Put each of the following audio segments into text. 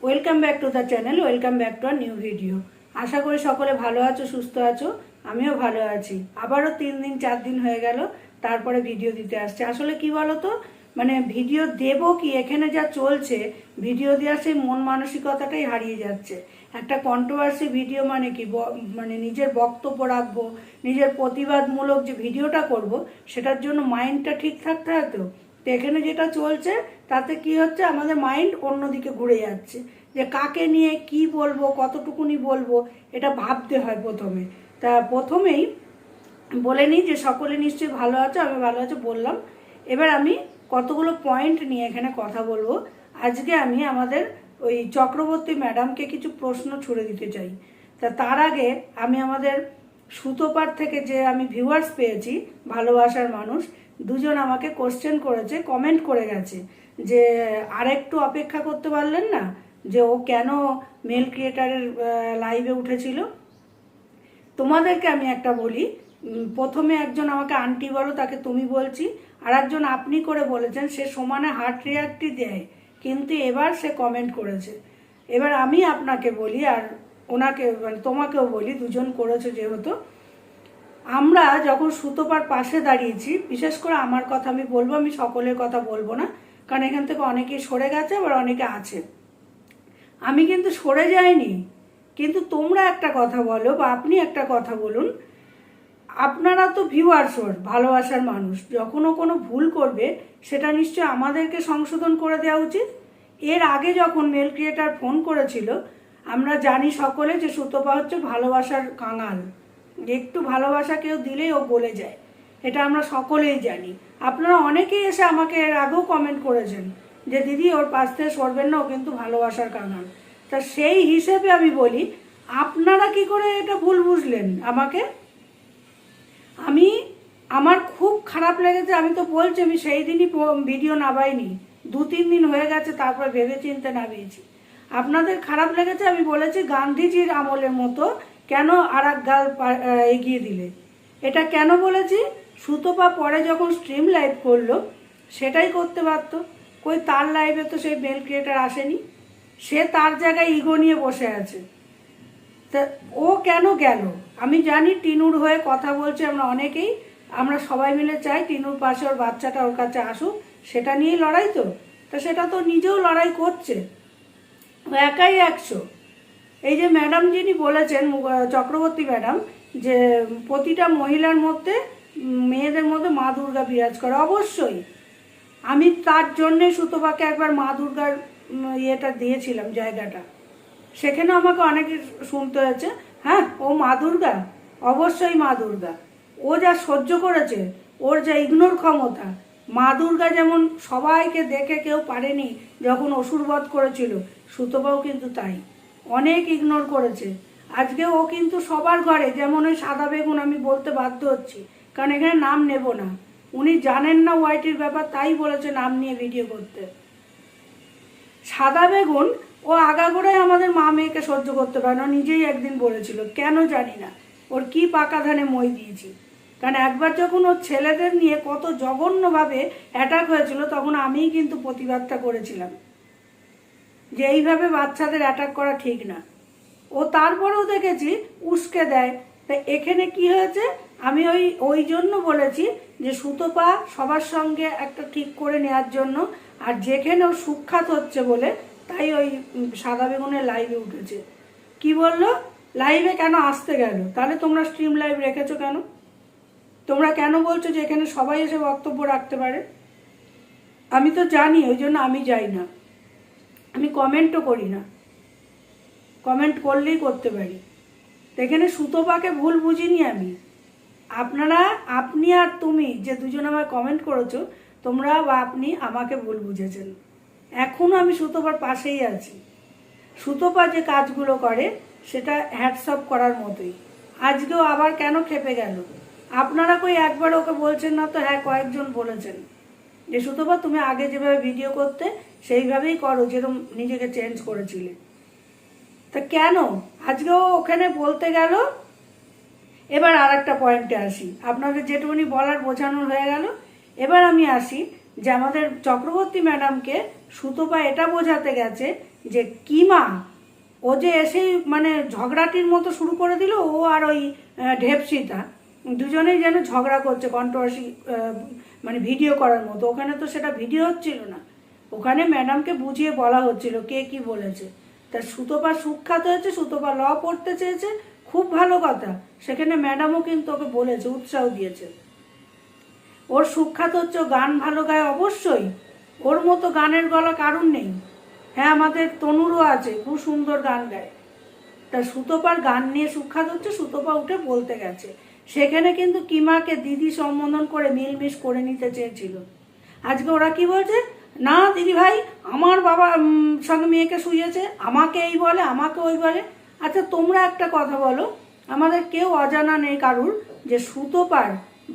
Welcome back to the channel, welcome back to our new video. আশা করি সকলে ভালো আছো, সুস্থ আছো। আমিও ভালো আছি। আবারও 3 দিন 4 দিন হয়ে গেল তারপরে ভিডিও দিতে আসছে। আসলে কি বলো তো, মানে ভিডিও দেব কি, এখানে যা চলছে ভিডিও দেওয়ার সেই মন মানসিকতাটাই হারিয়ে যাচ্ছে। একটা কন্ট্রোভার্সি ভিডিও মানে কি, মানে নিজের বক্তব্য রাখবো, নিজের প্রতিবাদমূলক যে ভিডিওটা করব, সেটার জন্য মাইন্ডটা ঠিক থাকতে হয়। তো এখানে যেটা চলছে তাতে কি হচ্ছে, আমাদের মাইন্ড অন্যদিকে ঘুরে যাচ্ছে, যে কাকে নিয়ে কি বলবো, কতটুকুনি বলবো, এটা ভাবতে হয় প্রথমে। তা প্রথমেই বলে নিই যে সকলে নিশ্চয়ই ভালো আছো, আমি ভালো আছো বললাম। এবার আমি কতগুলো পয়েন্ট নিয়ে এখানে কথা বলবো। আজকে আমি আমাদের ওই চক্রবর্তী ম্যাডামকে কিছু প্রশ্ন ছুড়ে দিতে চাই। তা তার আগে আমি আমাদের সুতোপার থেকে যে আমি ভিউয়ার্স পেয়েছি, ভালোবাসার মানুষ দুজন আমাকে কোশ্চেন করেছে, কমেন্ট করে গেছে যে আরেকটু অপেক্ষা করতে পারলেন না, যে ও কেন মেল ক্রিয়েটারের লাইভে উঠেছিল। তোমাদেরকে আমি একটা বলি, প্রথমে একজন আমাকে আন্টি বলো, তাকে তুমি বলছি, আর একজন আপনি করে বলেছেন, সে সমানে হার্ট রিয়াক্টই দেয়, কিন্তু এবার সে কমেন্ট করেছে। এবার আমি আপনাকে বলি, আর ওনাকে মানে তোমাকেও বলি, দুজন করেছে যেহেতু, আমরা যখন সুতোপার পাশে দাঁড়িয়েছি, বিশেষ করে আমার কথা আমি বলবো, আমি সকলের কথা বলবো না, কারণ এখান থেকে অনেকে সরে গেছে, আবার অনেকে আছে। আমি কিন্তু সরে যাইনি, কিন্তু তোমরা একটা কথা বলো বা আপনি একটা কথা বলুন। আপনারা তো ভিউয়ার্স, ওর ভালোবাসার মানুষ, যখন ও কোনো ভুল করবে সেটা নিশ্চয় আমাদেরকে সংশোধন করে দেওয়া উচিত। এর আগে যখন মেল ক্রিয়েটার ফোন করেছিল, আমরা জানি সকলে যে সুতপা হচ্ছে ভালোবাসার কাঙাল, একটু ভালোবাসা কেউ দিলেই ও বলে যায়, এটা আমরা সকলেই জানি। আপনারা অনেকেই এসে আমাকে এর আগেও কমেন্ট করেছেন যে দিদি ওর পাশ থেকে সরবেন না, ও কিন্তু ভালোবাসার কাঙাল। তা সেই হিসেবে আমি বলি, আপনারা কি করে এটা ভুল বুঝলেন আমাকে? আমার খুব খারাপ লেগেছে। আমি তো বলছি, আমি সেই দিনই ভিডিও নামাইনি, 2-3 দিন হয়ে গেছে, তারপর ভেবে চিন্তে নামিয়েছি। আপনাদের খারাপ লেগেছে, আমি বলেছি গান্ধীজির আমলের মতো কেন আর এক গাল এগিয়ে দিলে। এটা কেন বলেছি, সুতপা পরে যখন স্ট্রিম লাইভ করলো সেটাই করতে পারত। কই তার লাইভে তো সেই মেল ক্রিয়েটার আসেনি, সে তার জায়গায় ইগো নিয়ে বসে আছে। তা ও কেন গেল? আমি জানি টিনুর হয়ে কথা বলছে, আমরা অনেকেই, আমরা সবাই মিলে চাই টিনুর পাশে ওর বাচ্চাটা ওর কাছে আসুক, সেটা নিয়েই লড়াই। তো তা সেটা তো নিজেও লড়াই করছে, ও একাই 100। এই যে ম্যাডাম যিনি বলেছেন, চক্রবর্তী ম্যাডাম, যে প্রতিটা মহিলার মধ্যে, মেয়েদের মধ্যে মা দুর্গা বিরাজ করে, অবশ্যই আমি তার জন্যে সুতপাকে একবার মা দুর্গার ইয়েটা দিয়েছিলাম, জায়গাটা। সেখানে আমাকে অনেকে শুনতে হয়েছে, হ্যাঁ ও মা দুর্গা, অবশ্যই মা দুর্গা। ও যা সহ্য করেছে, ওর যা ইগনোর ক্ষমতা, মা দুর্গা যেমন সবাইকে দেখে কেউ পারেনি যখন অসুরবধ করেছিল, সুতপাও কিন্তু তাই, অনেক ইগনোর করেছে। আজকে ও কিন্তু সবার ঘরে, যেমন ওই সাদা বেগুন, আমি বলতে বাধ্য হচ্ছি কারণ এখানে নাম নেব না, উনি জানেন না ওয়াইটির ব্যাপার, তাই বলেছে নাম নিয়ে ভিডিও করতে। সাদা বেগুন ও আগাগোড়াই আমাদের মা মেয়েকে সহ্য করতে পারে না, নিজেই একদিন বলেছিল, কেন জানি না, ওর কি পাকা ধানে মই দিয়েছি। কারণ একবার যখন ওর ছেলেদের নিয়ে কত জঘন্যভাবে অ্যাটাক হয়েছিল, তখন আমিই কিন্তু প্রতিবাদটা করেছিলাম যে এইভাবে বাচ্চাদের অ্যাটাক করা ঠিক না। ও তারপরেও দেখেছি উস্কে দেয়। তা এখানে কি হয়েছে, আমি ওই জন্য বলেছি যে সুতপা সবার সঙ্গে একটা ঠিক করে নেওয়ার জন্য, আর যেখানে ও সুখ্যাত হচ্ছে বলে, তাই ওই সাদা বেগুনের লাইভে উঠেছে। কি বললো, লাইভে কেন আসতে গেল? তাহলে তোমরা স্ট্রিম লাইভ রেখেছো কেন? তোমরা কেন বলছো যে এখানে সবাই এসে বক্তব্য রাখতে পারে? আমি তো জানি, ওই জন্য আমি যাই না, আমি কমেন্টও করি না, কমেন্ট করলেই করতে পারি। এখানে সুতপাকে ভুল বুঝিনি আমি। আপনি আর তুমি যে দুজন আমায় কমেন্ট করেছো, তোমরা বা আপনি আমাকে ভুল বুঝেছেন। এখনও আমি সুতপার পাশেই আছি। সুতপা যে কাজগুলো করে সেটা হ্যাটসঅপ করার মতোই। আজকেও আবার কেন খেপে গেল? আপনারা কই একবার ওকে বলছেন না তো? হ্যাঁ, কয়েকজন বলেছেন যে সুতপা তুমি আগে যেভাবে ভিডিও করতে সেইভাবেই করো, যেরকম নিজেকে চেঞ্জ করেছিলে। তা কেন আজকেও ওখানে বলতে গেল? এবার আর একটা পয়েন্টে আসি, আপনাদের যেটুকুনি বলার বোঝানো হয়ে গেল। এবার আমি আসি যে আমাদের চক্রবর্তী ম্যাডামকে সুতপা এটা বোঝাতে গেছে যে কিমা ও যে এসেই মানে ঝগড়াটির মতো শুরু করে দিল, ও আর ওই ঢেপসিটা দুজনেই যেন ঝগড়া করছে কন্ট্রোভার্সি মানে ভিডিও করার মতো। ওখানে তো সেটা ভিডিও হচ্ছিল না, ওখানে ম্যাডামকে বুঝিয়ে বলা হচ্ছিল কে কি বলেছে। তা সুতপা সুখ্যাত হয়েছে, সুতপা ল পড়তে চেয়েছে, খুব ভালো কথা। সেখানে ম্যাডামও কিন্তু ওকে বলেছে, উৎসাহ দিয়েছে। ওর সুখ্যাত হচ্ছে, ও গান ভালো গায় অবশ্যই, ওর মতো গানের গলা কারুর নেই। হ্যাঁ, আমাদের তনুরও আছে, খুব সুন্দর গান গায়। তা সুতপার গান নিয়ে সুখ্যাত হচ্ছে, সুতপা উঠে বলতে গেছে। সেখানে কিন্তু কিমাকে দিদি সম্বোধন করে মিলমিশ করে নিতে চেয়েছিল। আজকে ওরা কি বলছে, না দিদি ভাই আমার বাবা সঙ্গে মেয়েকে শুয়েছে, আমাকে এই বলে, আমাকে ওই বলে। আচ্ছা তোমরা একটা কথা বলো, আমাদের কেউ অজানা নেই কারুর যে সুতপার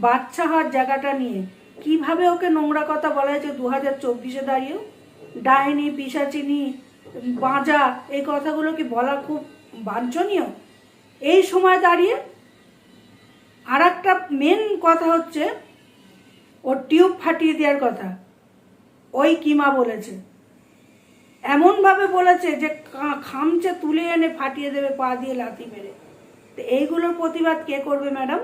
বাচ্চা হওয়ার জায়গাটা নিয়ে কিভাবে ওকে নোংরা কথা বলা হয়েছে 2024-এ দাঁড়িয়েও। ডাইনি, পিশাচিনি, বাঁজা, এই কথাগুলো কি বলা খুব বাঞ্ছনীয় এই সময় দাঁড়িয়ে? আর একটা মেন কথা হচ্ছে ওর টিউব ফাটিয়ে দেওয়ার কথা ওই কিমা বলেছে, এমনভাবে বলেছে যে খামচে তুলে এনে ফাটিয়ে দেবে পা দিয়ে লাথি মেরে। তো এইগুলোর প্রতিবাদ কে করবে ম্যাডাম?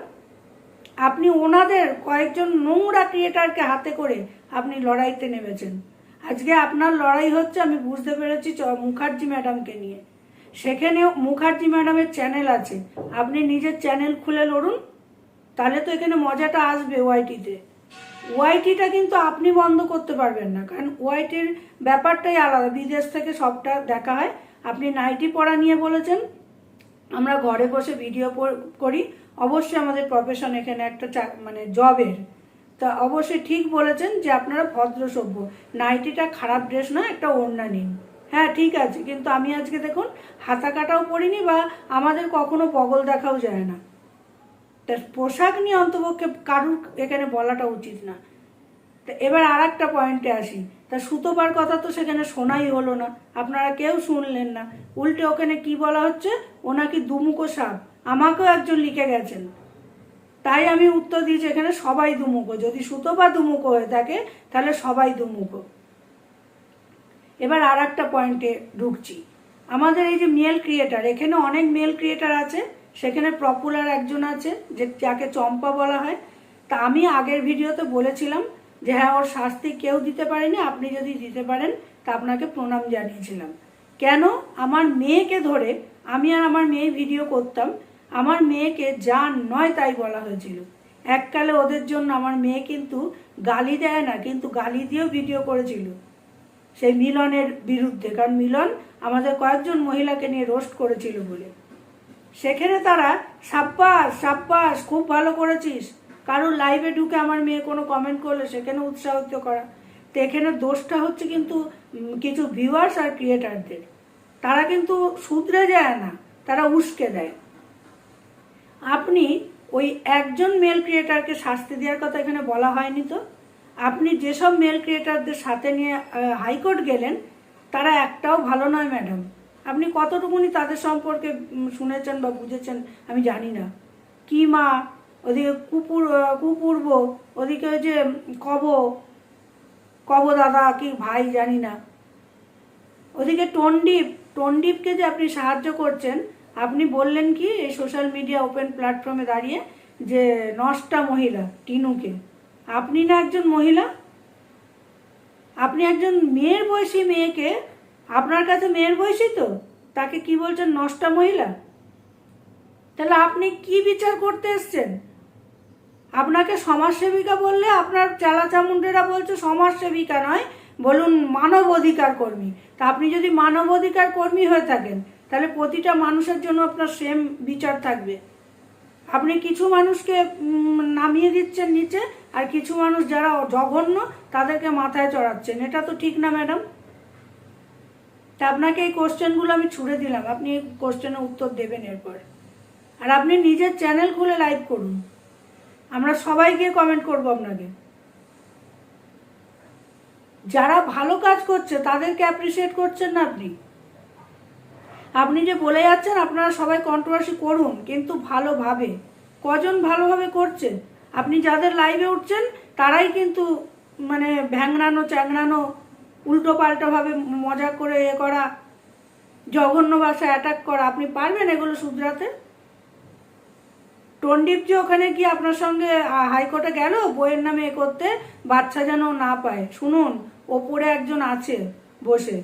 আপনি ওনাদের কয়েকজন নোংরা ক্রিয়েটারকে হাতে করে আপনি লড়াইতে নেমেছেন। আজকে আপনার লড়াই হচ্ছে, আমি বুঝতে পেরেছি, মুখার্জি ম্যাডামকে নিয়ে। সেখানে মুখার্জি ম্যাডামের চ্যানেল আছে, আপনি নিজের চ্যানেল খুলে লড়ুন, তাহলে তো এখানে মজাটা আসবে। ওয়াইটিতে ওয়াইটিটা কিন্তু আপনি বন্ধ করতে পারবেন না, কারণ ওয়াইটির ব্যাপারটাই আলাদা, বিদেশ থেকে সবটা দেখা হয়। আপনি নাইটি পরা নিয়ে বলেছেন, আমরা ঘরে বসে ভিডিও করি, অবশ্যই আমাদের প্রফেশন এখানে একটা মানে জবের, তা অবশ্যই ঠিক বলেছেন যে আপনারা ভদ্র সভ্য, নাইটিটা খারাপ ড্রেস নয়, একটা ওড়না নিন। হ্যাঁ ঠিক আছে, কিন্তু আমি আজকে দেখুন হাতা কাটাও পরিনি, বা আমাদের কখনো বগল দেখাও যায় না। তা পোশাক নিয়ে অন্তপক্ষে কারুর এখানে বলাটা উচিত না। তা এবার আর একটা পয়েন্টে আসি, তা সুতপার কথা তো সেখানে শোনাই হলো না, আপনারা কেউ শুনলেন না। উল্টে ওখানে কি বলা হচ্ছে, ও নাকি দুমুখো সাপ। আমাকেও একজন লিখে গেছেন, তাই আমি উত্তর দিয়েছি এখানে সবাই দুমুখো। যদি সুতপা দুমুখো হয়ে থাকে তাহলে সবাই দুমুখো। এবার আর একটা পয়েন্টে ঢুকছি, আমাদের এই যে মেল ক্রিয়েটার, এখানে অনেক মেল ক্রিয়েটার আছে, সেখানে পপুলার একজন আছে যে যাকে চম্পা বলা হয়। তা আমি আগের ভিডিওতে বলেছিলাম যে হ্যাঁ ওর শাস্তি কেউ দিতে পারেনি, আপনি যদি দিতে পারেন তা আপনাকে প্রণাম জানিয়েছিলাম। কেন? আমার মেয়েকে ধরে, আমি আর আমার মেয়ে ভিডিও করতাম, আমার মেয়েকে যা নয় তাই বলা হয়েছিল। এককালে ওদের জন্য আমার মেয়ে কিন্তু গালি দেয় না, কিন্তু গালি দিয়েও ভিডিও করেছিল সেই মিলনের বিরুদ্ধে, কারণ মিলন আমাদের কয়েকজন মহিলাকে নিয়ে রোস্ট করেছিল বলে। সেখানে তারা সাব্বাস সাব্বাস খুব ভালো করেছিস, কারোর লাইভে ঢুকে আমার মেয়ে কোনো কমেন্ট করলে সেখানে উৎসাহিত করা। তো এখানে দোষটা হচ্ছে কিন্তু কিছু ভিউয়ার্স আর ক্রিয়েটারদের, তারা কিন্তু শুধরে যায় না, তারা উস্কে দেয়। আপনি ওই একজন মেল ক্রিয়েটারকে শাস্তি দেওয়ার কথা এখানে বলা হয়নি তো। আপনি যেসব মেল ক্রিয়েটারদের সাথে নিয়ে হাইকোর্ট গেলেন তারা একটাও ভালো নয় ম্যাডাম। আপনি কতটুকুনি তাদের সম্পর্কে শুনেছেন বা বুঝেছেন আমি জানি না। কি মা, ওদিকে কুপূর্ব, ওদিকে ওই যে কব দাদা কি ভাই জানি না, ওদিকে টন্ডিপকে যে আপনি সাহায্য করছেন। আপনি বললেন কি এই সোশ্যাল মিডিয়া ওপেন প্ল্যাটফর্মে দাঁড়িয়ে যে নষ্টা মহিলা টিনুকে। আপনি না একজন মহিলা, আপনি একজন মেয়ের বয়সী মেয়েকে, আপনার কাছে মেয়ের বয়সী তো, তাকে কি বলছেন নষ্টা মহিলা? তাহলে আপনি কি বিচার করতে এসছেন? আপনাকে সমাজসেবিকা বললে আপনার চেলা চামুন্ডেরা বলছে সমাজসেবিকা নয়, বলুন মানব অধিকার কর্মী। তা আপনি যদি মানব অধিকার কর্মী হয়ে থাকেন তাহলে প্রতিটা মানুষের জন্য আপনার সেম বিচার থাকবে। আপনি কিছু মানুষকে নামিয়ে দিচ্ছেন নিচে, আর কিছু মানুষ যারা জঘন্য তাদেরকে মাথায় চড়াচ্ছেন, এটা তো ঠিক না ম্যাডাম। তা আপনাকে এই কোশ্চেনগুলো আমি ছুড়ে দিলাম, আপনি এই কোশ্চেনের উত্তর দেবেন এরপর। আর আপনি নিজের চ্যানেল খুলে লাইভ করুন, আমরা সবাই গিয়ে কমেন্ট করব আপনাকে। যারা ভালো কাজ করছে তাদেরকে অ্যাপ্রিসিয়েট করছেন না আপনি। আপনি যে বলে যাচ্ছেন আপনারা সবাই কন্ট্রোভার্সি করুন, কিন্তু ভালোভাবে। কজন ভালোভাবে করছে? আপনি যাদের লাইভে উঠছেন তারাই কিন্তু মানে ভ্যাংরানো চ্যাংরানো, উল্টো পাল্টাভাবে মজা করে করা, জঘন্য ভাষায় অ্যাটাক করা, আপনি পারবেন এগুলো শুধরাতে? টন্ডিপ যে ওখানে কি আপনার সঙ্গে হাইকোর্টে গেল বইয়ের নামে করতে, বাচ্চা যেন না পায়? শুনুন, ওপরে একজন আছে বসে,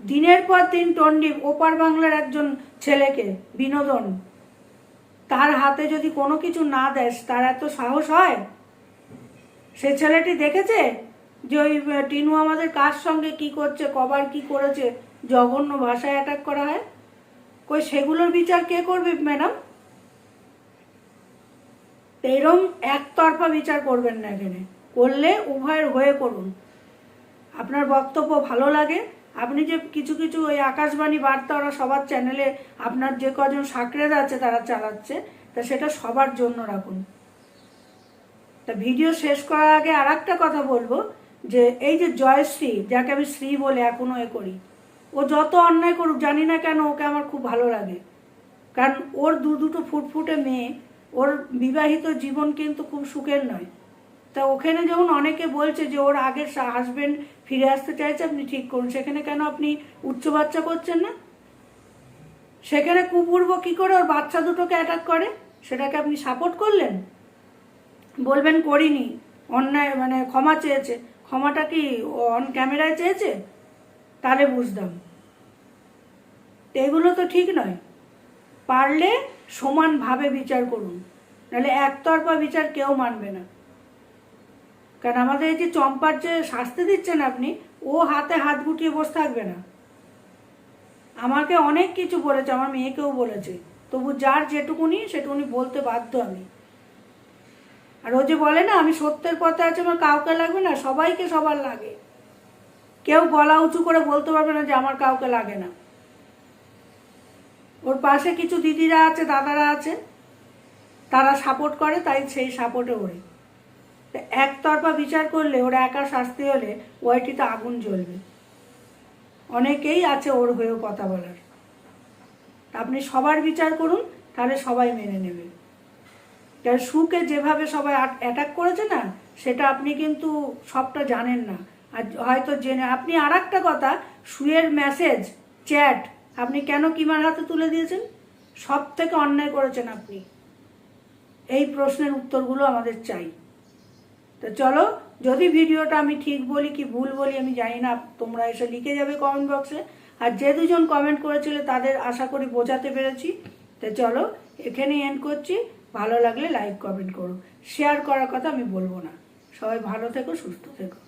দিনের পর দিন টন্ডিপ ওপার বাংলার একজন ছেলেকে বিনোদন, তার হাতে যদি কোনো কিছু না দেয়, তার এত সাহস হয়? সে ছেলেটি দেখেছে যে ওই টিনু আমাদের কার সঙ্গে কি করছে, কবার কি করেছে, জঘন্য ভাষায় অ্যাটাক করা হয়? কই সেগুলোর বিচার কে করবে ম্যাডাম? এরম একতরফা বিচার করবেন না, এখানে করলে উভয়ের হয়ে করুন। আপনার বক্তব্য ভালো লাগে, আপনি যে কিছু কিছু ওই আকাশবাণী বার্তা ওরা সবার চ্যানেলে আপনার যে কজন সাকরেদ আছে তারা চালাচ্ছে, তা সেটা সবার জন্য রাখুন। তা ভিডিও শেষ করার আগে আর একটা কথা বলবো, যে এই যে জয়শ্রী, যাকে আমি শ্রী বলে এখনো এ করি, ও যত অন্যায় করুক জানি না কেন ওকে আমার খুব ভালো লাগে, কারণ ওর দুটো ফুটফুটে মেয়ে, ওর বিবাহিত জীবন কিন্তু খুব সুখের নয়। তা ওখানে যখন অনেকে বলছে যে ওর আগের হাজবেন্ড ফিরে আসতে চাইছে, আপনি ঠিক করুন, সেখানে কেন আপনি উচ্চ বাচ্চা করছেন না? সেখানে কুপূর্ব কি করে ওর বাচ্চা দুটোকে অ্যাটাক করে, সেটাকে আপনি সাপোর্ট করলেন? বলবেন করিনি, অন্যায় মানে ক্ষমা চেয়েছে, ক্ষমাটা কি অন ক্যামেরায় চেয়েছে? তাহলে বুঝতাম। এগুলো তো ঠিক নয়। পারলে সমানভাবে বিচার করুন, নাহলে একতরফা বিচার কেউ মানবে না। কারণ আমাদের এই যে চম্পার যে শাস্তি দিচ্ছেন আপনি, ও হাতে হাত গুটিয়ে বসে থাকবে না। আমাকে অনেক কিছু বলেছে, আমার মেয়েকেও বলেছে, তবু যার যেটুকুনি সেটুকুনি বলতে বাধ্য আমি। আর ও যে বলে না আমি সত্যের পথে আছে, আমার কাউকে লাগবে না, সবাইকে সবার লাগে, কেউ গলা উঁচু করে বলতে পারবে না যে আমার কাউকে লাগে না। ওর পাশে কিছু দিদিরা আছে, দাদারা আছে, তারা সাপোর্ট করে, তাই সেই সাপোর্টে ওরে একতরফা বিচার করলে, ওরা একা শাস্তি হলে ওয়াইটিতে আগুন জ্বলবে। অনেকেই আছে ওর হয়েও কথা বলার। আপনি সবার বিচার করুন, তাহলে সবাই মেনে নেবে। কারণ সুকে যেভাবে সবাই অ্যাটাক করেছে না, সেটা আপনি কিন্তু সবটা জানেন না, আর হয়তো জেনে আপনি আর একটা কথা, সুয়ের মেসেজ চ্যাট আপনি কেন কিমার হাতে তুলে দিয়েছেন? সব থেকে অন্যায় করেছেন আপনি। এই প্রশ্নের উত্তরগুলো আমাদের চাই। তো চলো, যদি ভিডিওটা আমি ঠিক বলি কি ভুল বলি আমি জানি না, তোমরা এসে লিখে যাবে কমেন্ট বক্সে। আর যে দুজন কমেন্ট করেছিলে তাদের আশা করি বোঝাতে পেরেছি। তো চলো, এখানেই এন্ড করছি। ভালো লাগলে লাইক কমেন্ট করো, শেয়ার করার কথা আমি বলবো না। সবাই ভালো থেকো, সুস্থ থেকো।